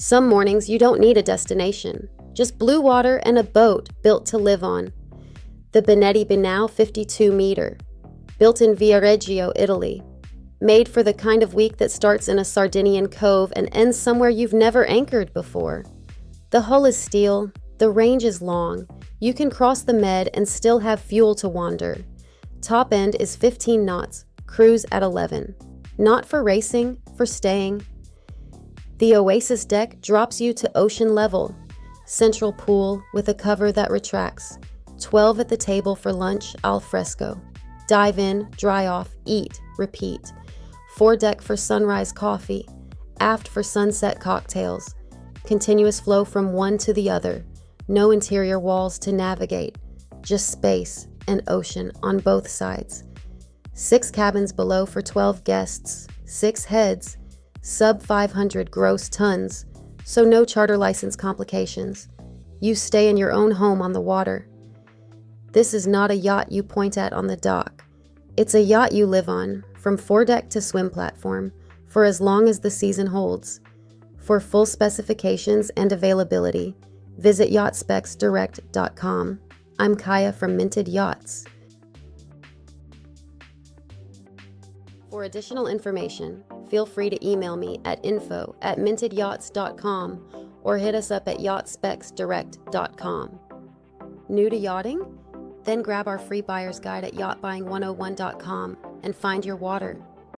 Some mornings you don't need a destination, just blue water and a boat built to live on. The Benetti B.NOW 52M, built in Viareggio, Italy. Made for the kind of week that starts in a Sardinian cove and ends somewhere you've never anchored before. The hull is steel, the range is long, you can cross the Med and still have fuel to wander. Top end is 15 knots, cruise at 11. Not for racing, for staying. The Oasis Deck drops you to ocean level. Central pool with a cover that retracts. 12 at the table for lunch al fresco. Dive in, dry off, eat, repeat. Foredeck for sunrise coffee. Aft for sunset cocktails. Continuous flow from one to the other. No interior walls to navigate. Just space and ocean on both sides. 6 cabins below for 12 guests. 6 heads. Sub 500 gross tons. So no charter license complications. You stay in your own home on the water. This is not a yacht you point at on the dock. It's a yacht you live on, from foredeck to swim platform, for as long as the season holds. For full specifications and availability, visit yachtspecsdirect.com. I'm Kaya from Minted Yachts. For additional information, feel free to email me at info@mintedyachts.com or hit us up at yachtspecsdirect.com. New to yachting? Then grab our free buyer's guide at yachtbuying101.com and find your water.